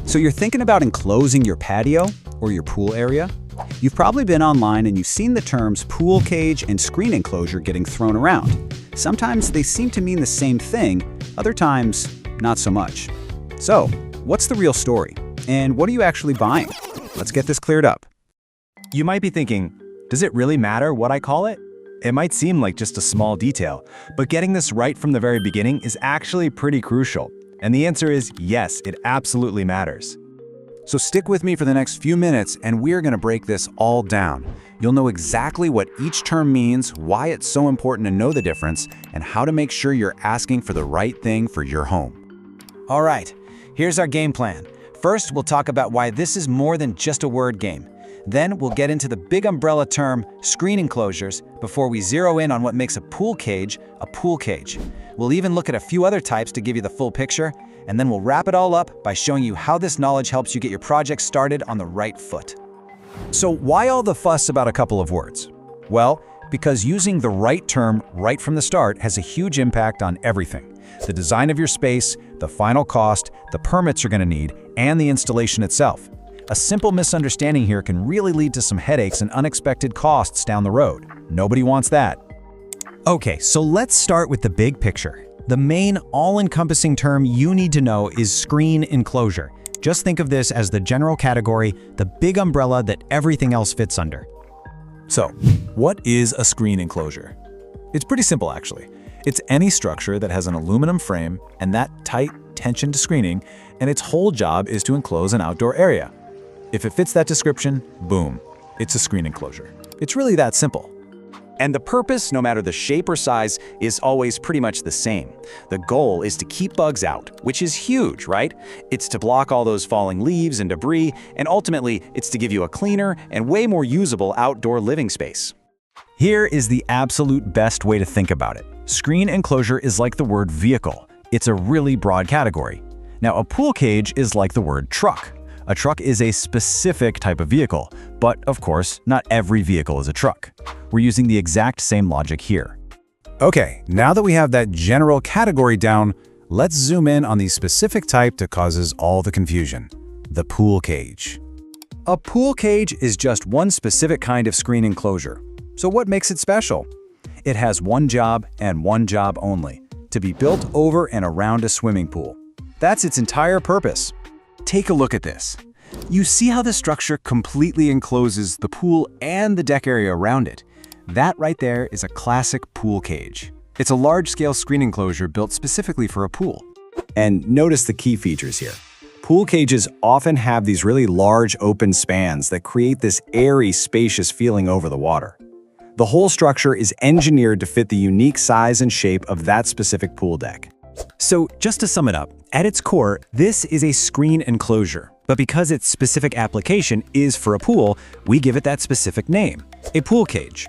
So you're thinking about enclosing your patio or your pool area? You've probably been online and you've seen the terms pool cage and screen enclosure getting thrown around. Sometimes they seem to mean the same thing, other times not so much. So, what's the real story? And what are you actually buying? Let's get this cleared up. You might be thinking, does it really matter what I call it? It might seem like just a small detail, but getting this right from the very beginning is actually pretty crucial. And the answer is yes, it absolutely matters. So stick with me for the next few minutes and we're going to break this all down. You'll know exactly what each term means, why it's so important to know the difference, and how to make sure you're asking for the right thing for your home. All right, here's our game plan. First, we'll talk about why this is more than just a word game. Then we'll get into the big umbrella term, screen enclosures, before we zero in on what makes a pool cage. We'll even look at a few other types to give you the full picture, and then we'll wrap it all up by showing you how this knowledge helps you get your project started on the right foot. So why all the fuss about a couple of words? Well, because using the right term right from the start has a huge impact on everything. The design of your space, the final cost, the permits you're going to need, and the installation itself. A simple misunderstanding here can really lead to some headaches and unexpected costs down the road. Nobody wants that. Okay, so let's start with the big picture. The main all-encompassing term you need to know is screen enclosure. Just think of this as the general category, the big umbrella that everything else fits under. So, what is a screen enclosure? It's pretty simple, actually. It's any structure that has an aluminum frame and that tight, tensioned screening, and its whole job is to enclose an outdoor area. If it fits that description, boom, it's a screen enclosure. It's really that simple. And the purpose, no matter the shape or size, is always pretty much the same. The goal is to keep bugs out, which is huge, right? It's to block all those falling leaves and debris, and ultimately, it's to give you a cleaner and way more usable outdoor living space. Here is the absolute best way to think about it. Screen enclosure is like the word vehicle. It's a really broad category. Now, a pool cage is like the word truck. A truck is a specific type of vehicle, but of course, not every vehicle is a truck. We're using the exact same logic here. Okay, now that we have that general category down, let's zoom in on the specific type that causes all the confusion: the pool cage. A pool cage is just one specific kind of screen enclosure. So what makes it special? It has one job and one job only: to be built over and around a swimming pool. That's its entire purpose. Take a look at this. You see how the structure completely encloses the pool and the deck area around it. That right there is a classic pool cage. It's a large-scale screen enclosure built specifically for a pool. And notice the key features here. Pool cages often have these really large open spans that create this airy, spacious feeling over the water. The whole structure is engineered to fit the unique size and shape of that specific pool deck. So just to sum it up, at its core, this is a screen enclosure. But because its specific application is for a pool, we give it that specific name, a pool cage.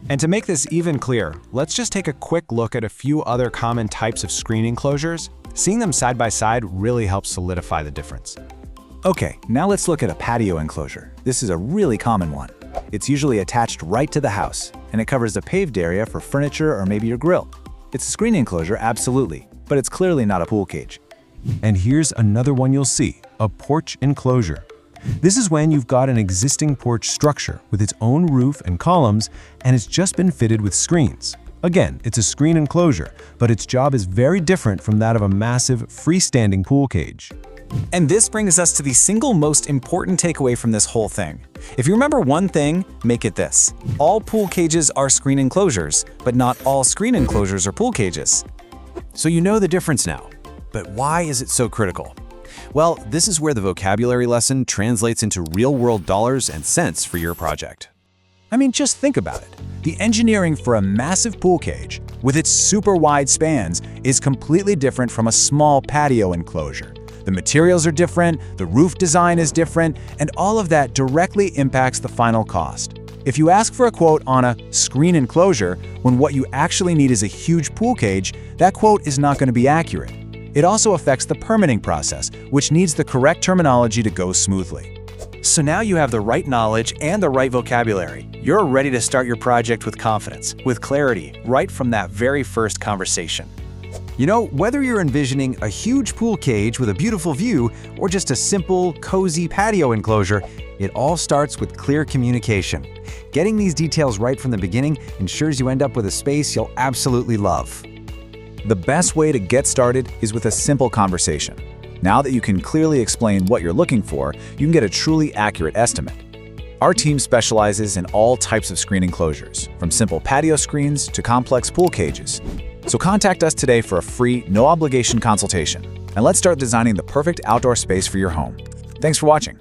And to make this even clearer, let's just take a quick look at a few other common types of screen enclosures. Seeing them side by side really helps solidify the difference. Okay, now let's look at a patio enclosure. This is a really common one. It's usually attached right to the house, and it covers the paved area for furniture or maybe your grill. It's a screen enclosure, absolutely, but it's clearly not a pool cage. And here's another one you'll see, a porch enclosure. This is when you've got an existing porch structure with its own roof and columns, and it's just been fitted with screens. Again, it's a screen enclosure, but its job is very different from that of a massive freestanding pool cage. And this brings us to the single most important takeaway from this whole thing. If you remember one thing, make it this. All pool cages are screen enclosures, but not all screen enclosures are pool cages. So you know the difference now. But why is it so critical? Well, this is where the vocabulary lesson translates into real-world dollars and cents for your project. I mean, just think about it. The engineering for a massive pool cage, with its super wide spans, is completely different from a small patio enclosure. The materials are different, the roof design is different, and all of that directly impacts the final cost. If you ask for a quote on a screen enclosure when what you actually need is a huge pool cage, that quote is not going to be accurate. It also affects the permitting process, which needs the correct terminology to go smoothly. So now you have the right knowledge and the right vocabulary. You're ready to start your project with confidence, with clarity, right from that very first conversation. You know, whether you're envisioning a huge pool cage with a beautiful view or just a simple, cozy patio enclosure, it all starts with clear communication. Getting these details right from the beginning ensures you end up with a space you'll absolutely love. The best way to get started is with a simple conversation. Now that you can clearly explain what you're looking for, you can get a truly accurate estimate. Our team specializes in all types of screen enclosures, from simple patio screens to complex pool cages. So contact us today for a free, no-obligation consultation, and let's start designing the perfect outdoor space for your home. Thanks for watching.